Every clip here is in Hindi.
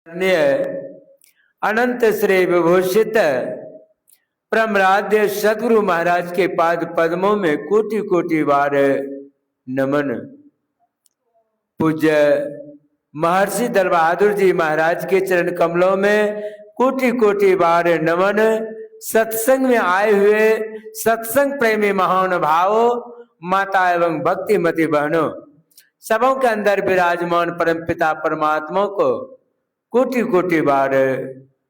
अनंत श्री विभूषित प्रमराध्य सदगुरु महाराज के पाद पद्मों में कोटि कोटि बार नमन। पूज्य महर्षि दल बहादुर जी महाराज के चरण कमलों में कोटि कोटि बार नमन। सत्संग में आए हुए सत्संग प्रेमी महानुभावों, माता एवं भक्तिमती बहनों, सबों के अंदर विराजमान परमपिता परमात्मा को कोटि कोटि बार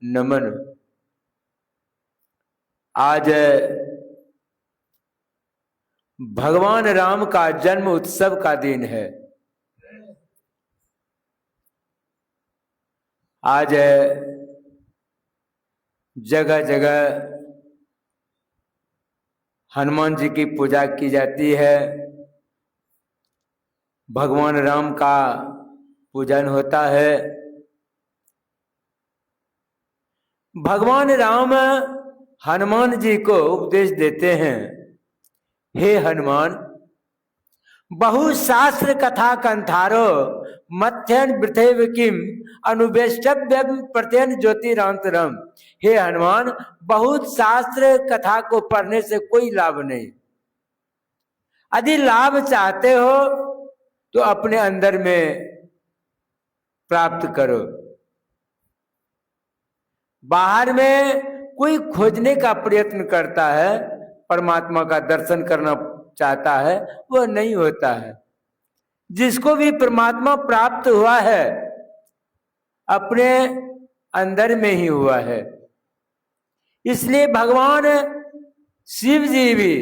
नमन। आज भगवान राम का जन्म उत्सव का दिन है। आज जगह जगह हनुमान जी की पूजा की जाती है, भगवान राम का पूजन होता है। भगवान राम हनुमान जी को उपदेश देते हैं, हे हनुमान, बहुशास्त्र कथा कंथारो मथ्यन वृथेव किम अनुवेष्टव्यम प्रत्यन ज्योतिरांतरम। हे हनुमान, बहुत शास्त्र कथा को पढ़ने से कोई लाभ नहीं। यदि लाभ चाहते हो तो अपने अंदर में प्राप्त करो। बाहर में कोई खोजने का प्रयत्न करता है, परमात्मा का दर्शन करना चाहता है, वह नहीं होता है। जिसको भी परमात्मा प्राप्त हुआ है अपने अंदर में ही हुआ है। इसलिए भगवान शिव जी भी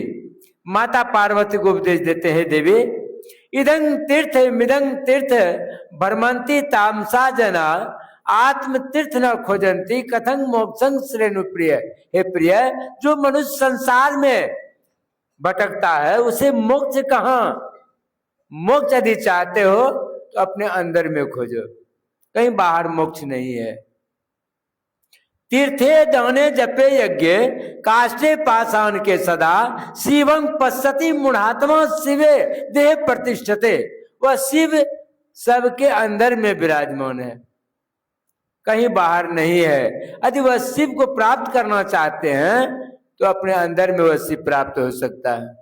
माता पार्वती को उपदेश देते हैं, देवी इदं तीर्थ मिदं तीर्थ भ्रमंती तामसा जना आत्म तीर्थ न खोजंती कथं मोक्षं श्रेणु प्रिय। हे प्रिय, जो मनुष्य संसार में भटकता है उसे मोक्ष कहाँ? मोक्ष यदि चाहते हो तो अपने अंदर में खोजो, कहीं बाहर मोक्ष नहीं है। तीर्थे दाने जपे यज्ञ काष्ठे पाषाण के सदा शिवं पश्यति मूढ़ात्मा शिवे देह प्रतिष्ठते। वह शिव सबके अंदर में विराजमान है, कहीं बाहर नहीं है। यदि वह शिव को प्राप्त करना चाहते हैं तो अपने अंदर में वह शिव प्राप्त हो सकता है।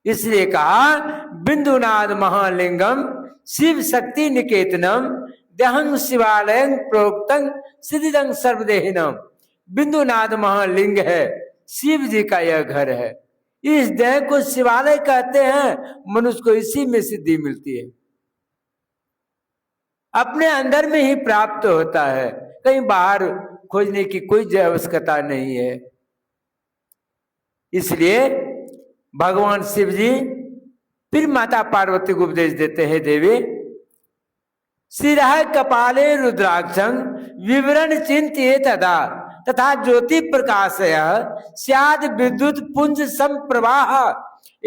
इसलिए कहा बिंदुनाद महालिंगम शिव शक्ति निकेतनम देहं शिवालयं प्रोक्तं सिद्धिदं सर्वदेहिनम। बिंदुनाद महालिंग है, शिव जी का यह घर है। इस देह को शिवालय कहते हैं, मनुष्य को इसी में सिद्धि मिलती है, अपने अंदर में ही प्राप्त होता है, कहीं बाहर खोजने की कोई आवश्यकता नहीं है। इसलिए भगवान शिव जी फिर माता पार्वती को उपदेश देते हैं, देवी शिरः कपाले रुद्राक्षं विवरण चिंत्ये तदा तथा ज्योति प्रकाशय स्याद विद्युत पुंज संप्रवाह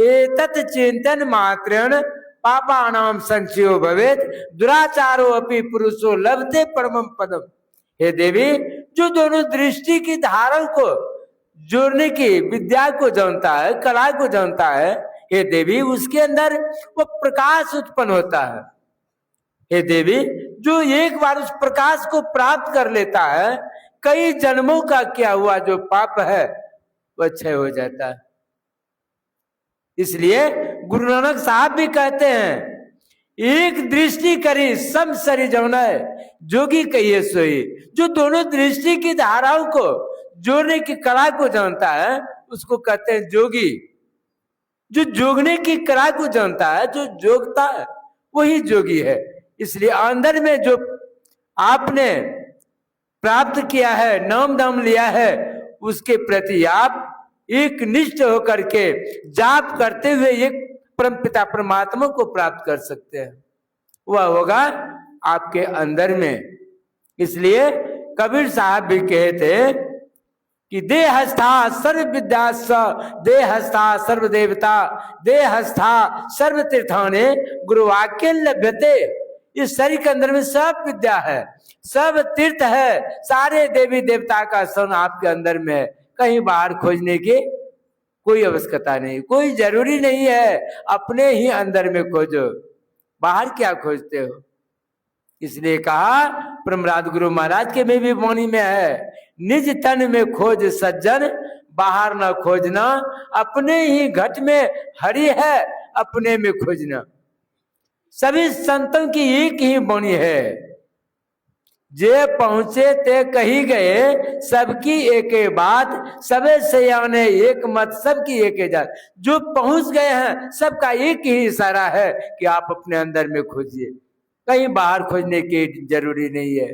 एतत् चिंतन मात्रेण पापानाम संचयो भवेत दुराचारो अपि पुरुषो लभते परमं पदम। हे देवी, जो दोनों दृष्टि की धारा को जोड़ने की विद्या को जानता है, कला को जानता है, हे देवी, उसके अंदर वो प्रकाश उत्पन्न होता है। हे देवी, जो एक बार उस प्रकाश को प्राप्त कर लेता है, कई जन्मों का किया हुआ जो पाप है वह क्षय हो जाता है। इसलिए गुरु नानक साहब भी कहते हैं, एक दृष्टि करी सम सरी जौनय जोगी कहिए सोई। जो दोनों दृष्टि की धाराओं को जोड़ने की कला को जानता है उसको कहते हैं जोगी। जो जोगने की कला को जानता है, जो जोगता है, वही जोगी है। इसलिए अंदर में जो आपने प्राप्त किया है, नाम दाम लिया है, उसके प्रति आप एक निष्ठ होकर के जाप करते हुए एक परमपिता परमात्मा को प्राप्त कर सकते हैं। वह होगा आपके अंदर में। इसलिए कबीर साहब भी कहते कि देहस्था सर्व विद्या देहस्था सर्व देवता देहस्था सर्व तीर्थाने गुरुवाक्य लभ्यते। इस शरीर के अंदर में सब विद्या है, सब तीर्थ है, सारे देवी देवता का सन आपके अंदर में है। कहीं बाहर खोजने की कोई आवश्यकता नहीं, कोई जरूरी नहीं है। अपने ही अंदर में खोजो, बाहर क्या खोजते हो? इसलिए कहा प्रमराद गुरु महाराज के में भी वाणी में है, निज तन में खोज सज्जन बाहर न खोजना, अपने ही घट में हरि है अपने में खोजना। सभी संतों की एक ही वाणी है, जे पहुंचे ते कही गए, सबकी एक बात सबे सयाने एक मत, सबकी एक जात। जो पहुंच गए हैं सबका एक ही इशारा है कि आप अपने अंदर में खोजिए, कहीं बाहर खोजने की जरूरी नहीं है।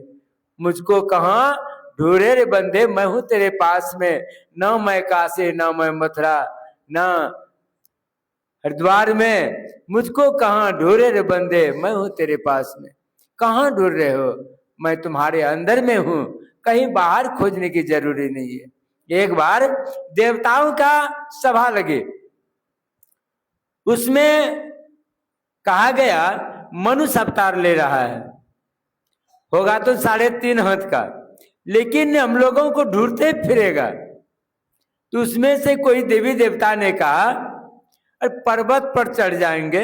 मुझको कहाँ ढूंढे रे बंदे, मैं हूं तेरे पास में, न मैं काशी न मैं मथुरा न हरिद्वार में, मुझको कहाँ ढूंढे रे बंदे, मैं हूं तेरे पास में। कहाँ ढूंढ रहे हो, मैं तुम्हारे अंदर में हूं, कहीं बाहर खोजने की जरूरी नहीं है। एक बार देवताओं का सभा लगे, उसमें कहा गया मनुष्य अवतार ले रहा है, होगा तो 3.5 हाथ का, लेकिन हम लोगों को ढूंढते फिरेगा। तो उसमें से कोई देवी देवता ने कहा अरे पर्वत पर चढ़ जाएंगे,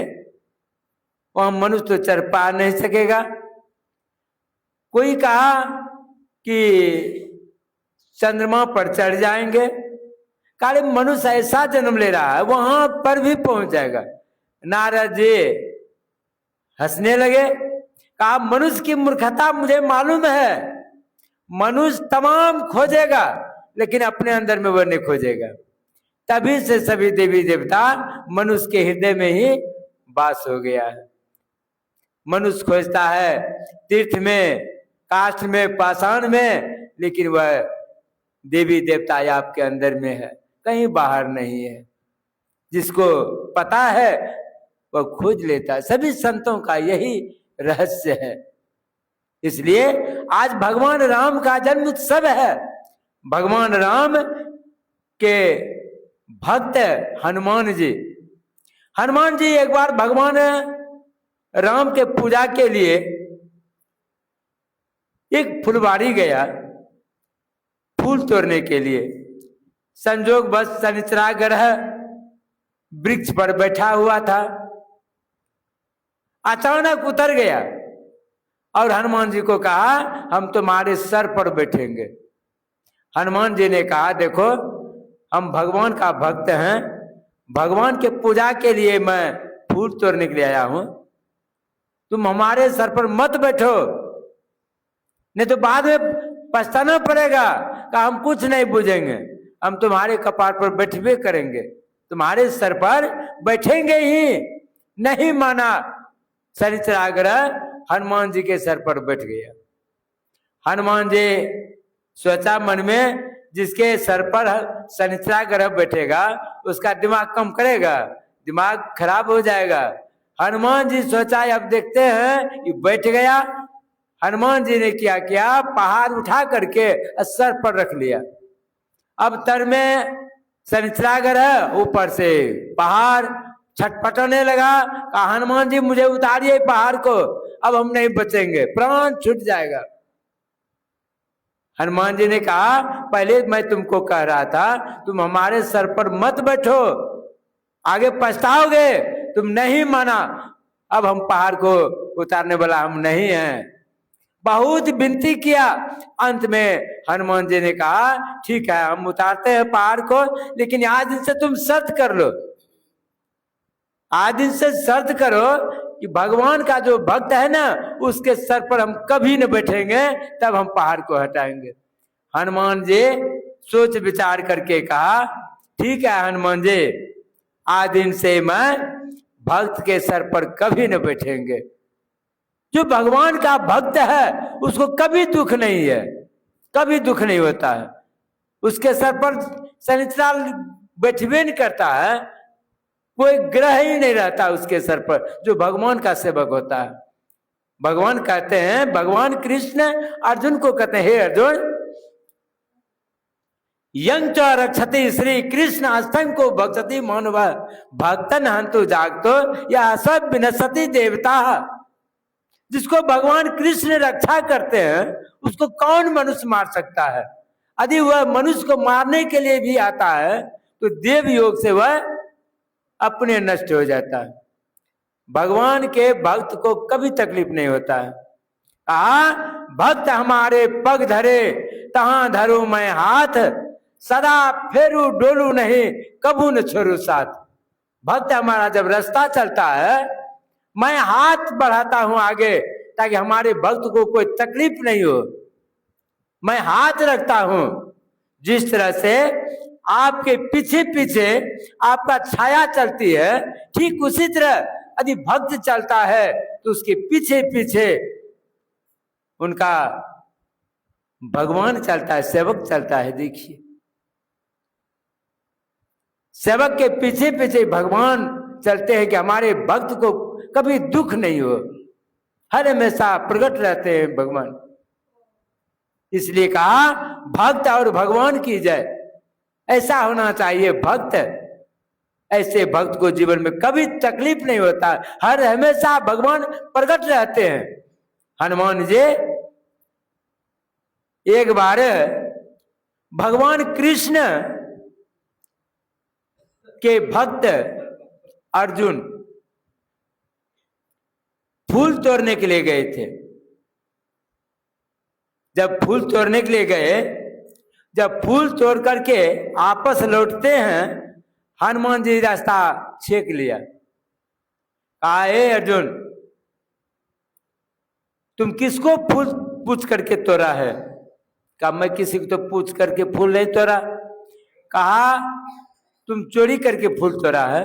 वहां मनुष्य तो चढ़ पा नहीं सकेगा। कोई कहा कि चंद्रमा पर चढ़ जाएंगे, कहा मनुष्य ऐसा जन्म ले रहा है वहां पर भी पहुंच जाएगा। नारद जी हंसने लगे, कहा मनुष्य की मूर्खता मुझे मालूम है, मनुष्य तमाम खोजेगा लेकिन अपने अंदर में वह नहीं खोजेगा। तभी से सभी देवी देवता मनुष्य के हृदय में ही वास हो गया है। मनुष्य खोजता है तीर्थ में, काष्ठ में, पाषाण में, लेकिन वह देवी देवता आपके अंदर में है, कहीं बाहर नहीं है। जिसको पता है वह खोज लेता है। सभी संतों का यही रहस्य है। इसलिए आज भगवान राम का जन्म उत्सव है। भगवान राम के भक्त हनुमान जी, हनुमान जी एक बार भगवान राम के पूजा के लिए एक फुलवाड़ी गया फूल तोड़ने के लिए। संजोग बस शनिचरा ग्रह वृक्ष पर बैठा हुआ था, अचानक उतर गया और हनुमान जी को कहा हम तुम्हारे सर पर बैठेंगे। हनुमान जी ने कहा देखो हम भगवान का भक्त हैं, भगवान के पूजा के लिए मैं फूल तोड़ने के लिए आया हूं, तुम हमारे सर पर मत बैठो, नहीं तो बाद में पछताना पड़ेगा। कहा हम कुछ नहीं बुझेंगे, हम तुम्हारे कपार पर बैठबे करेंगे, तुम्हारे सर पर बैठेंगे ही। नहीं माना, शनिचरा ग्रह हनुमान जी के सर पर बैठ गया। हनुमान जी सोचा मन में जिसके सर पर शनिचरा ग्रह बैठेगा उसका दिमाग कम करेगा, दिमाग खराब हो जाएगा। हनुमान जी सोचा अब देखते हैं कि बैठ गया। हनुमान जी ने क्या किया, पहाड़ उठा करके सर पर रख लिया। अब तर में शनिचरा ग्रह, ऊपर से पहाड़ छटपटाने लगा। कहा हनुमान जी मुझे उतारिए पहाड़ को, अब हम नहीं बचेंगे, प्राण छूट जाएगा। हनुमान जी ने कहा पहले मैं तुमको कह रहा था तुम हमारे सर पर मत बैठो, आगे पछताओगे, तुम नहीं माना, अब हम पहाड़ को उतारने वाला हम नहीं हैं। बहुत विनती किया, अंत में हनुमान जी ने कहा ठीक है हम उतारते हैं पहाड़ को, लेकिन आज इनसे तुम शर्त कर लो, आज इनसे शर्त करो कि भगवान का जो भक्त है ना उसके सर पर हम कभी न बैठेंगे, तब हम पहाड़ को हटाएंगे। हनुमान जी सोच विचार करके कहा ठीक है हनुमान जी, आज दिन से मैं भक्त के सर पर कभी न बैठेंगे। जो भगवान का भक्त है उसको कभी दुख नहीं है, कभी दुख नहीं होता है, उसके सर पर शनिचरा बैठबे नहीं करता है, कोई ग्रह ही नहीं रहता उसके सर पर जो भगवान का सेवक होता है। भगवान कहते हैं, भगवान कृष्ण अर्जुन को कहते हैं हे अर्जुन यंग च रक्षति श्री कृष्ण अस्थं को भक्षति मानव भक्तन हंतु जागतो या सब विनशति देवता। जिसको भगवान कृष्ण रक्षा करते हैं उसको कौन मनुष्य मार सकता है? यदि वह मनुष्य को मारने के लिए भी आता है तो देव योग से वह अपने नष्ट हो जाता है। भगवान के भक्त को कभी तकलीफ नहीं होता है। कहा भक्त हमारे पग धरे तहां धरू मैं हाथ, सदा फेरू डोलू नहीं कबू न छोड़ू साथ। भक्त हमारा जब रास्ता चलता है मैं हाथ बढ़ाता हूं आगे ताकि हमारे भक्त को कोई तकलीफ नहीं हो, मैं हाथ रखता हूं। जिस तरह से आपके पीछे पीछे आपका छाया चलती है, ठीक उसी तरह यदि भक्त चलता है तो उसके पीछे पीछे उनका भगवान चलता है, सेवक चलता है। देखिए सेवक के पीछे पीछे भगवान चलते हैं कि हमारे भक्त को कभी दुख नहीं हो, हर हमेशा प्रकट रहते हैं भगवान। इसलिए कहा भक्त और भगवान की जय, ऐसा होना चाहिए। भक्त, ऐसे भक्त को जीवन में कभी तकलीफ नहीं होता, हर हमेशा भगवान प्रकट रहते हैं। हनुमान जी एक बार भगवान कृष्ण के भक्त अर्जुन फूल तोड़ने के लिए गए थे। जब फूल तोड़ने के लिए गए, जब फूल तोड़ करके आपस लौटते हैं, हनुमान जी रास्ता छेक लिया। कहा हे अर्जुन तुम किसको फूल पूछ करके तोड़ा है? कहा मैं किसी को तो पूछ करके फूल नहीं तोड़ा। कहा तुम चोरी करके फूल तोड़ा है,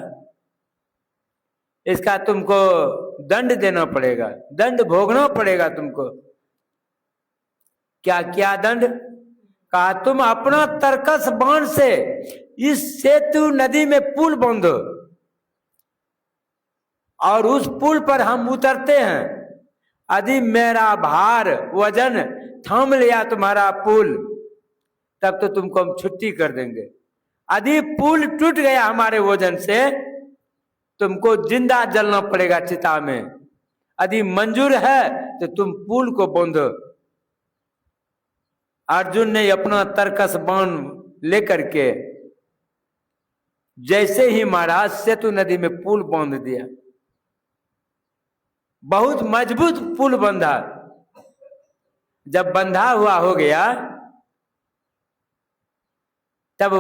इसका तुमको दंड देना पड़ेगा, दंड भोगना पड़ेगा तुमको। क्या क्या दंड? कहा तुम अपना तरकस बाण से इस सेतु नदी में पुल बांधो और उस पुल पर हम उतरते हैं, यदि मेरा भार वजन थाम लिया तुम्हारा पुल तब तो तुमको हम छुट्टी कर देंगे। यदि पुल टूट गया हमारे वजन से तुमको जिंदा जलना पड़ेगा चिता में। यदि मंजूर है तो तुम पुल को बांधो। अर्जुन ने अपना तरकस बाण लेकर के जैसे ही महाराज सेतु नदी में पुल बांध दिया, बहुत मजबूत पुल बंधा। जब बंधा हुआ हो गया तब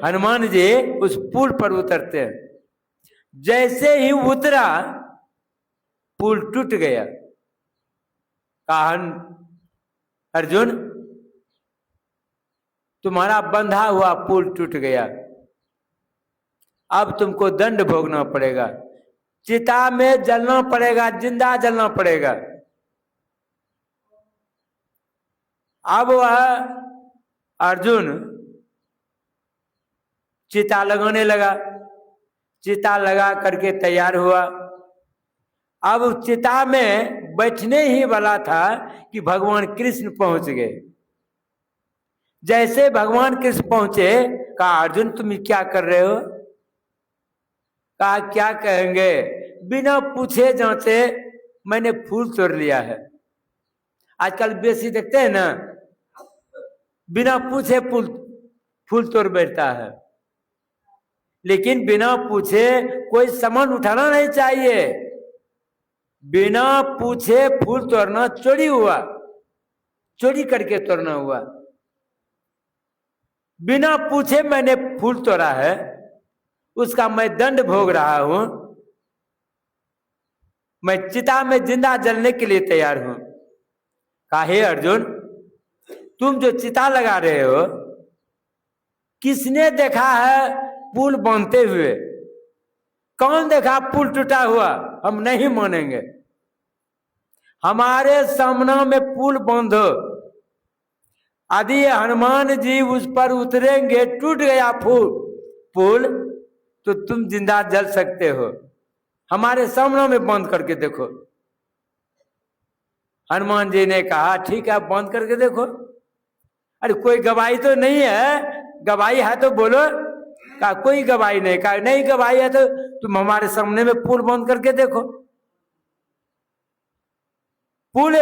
हनुमान जी उस पुल पर उतरते हैं। जैसे ही उतरा पुल टूट गया। कहा अर्जुन तुम्हारा बंधा हुआ पुल टूट गया, अब तुमको दंड भोगना पड़ेगा, चिता में जलना पड़ेगा, जिंदा जलना पड़ेगा। अब वह अर्जुन चिता लगाने लगा, चिता लगा करके तैयार हुआ। अब चिता में बैठने ही वाला था कि भगवान कृष्ण पहुंच गए। जैसे भगवान कृष्ण पहुंचे, कहा अर्जुन तुम क्या कर रहे हो? कहा क्या कहेंगे, बिना पूछे जांचे मैंने फूल तोड़ लिया है। आजकल बेसी देखते हैं ना, बिना पूछे फूल तोड़ बैठता है। लेकिन बिना पूछे कोई सामान उठाना नहीं चाहिए। बिना पूछे फूल तोड़ना चोरी हुआ, चोरी करके तोड़ना हुआ। बिना पूछे मैंने फूल तोड़ा है, उसका मैं दंड भोग रहा हूं, मैं चिता में जिंदा जलने के लिए तैयार हूं। कहा हे अर्जुन तुम जो चिता लगा रहे हो, किसने देखा है पुल बांधते हुए? कौन देखा पुल टूटा हुआ? हम नहीं मानेंगे। हमारे सामने में पुल बांधो, यदि हनुमान जी उस पर उतरेंगे, टूट गया पुल तो तुम जिंदा जल सकते हो। हमारे सामने में बंद करके देखो। हनुमान जी ने कहा ठीक है, बंद करके देखो। अरे कोई गवाही तो नहीं है? गवाही है तो बोलो। कहा कोई गवाही नहीं। कहा नहीं गवाही है तो तुम हमारे सामने में पुल बंद करके देखो। पुल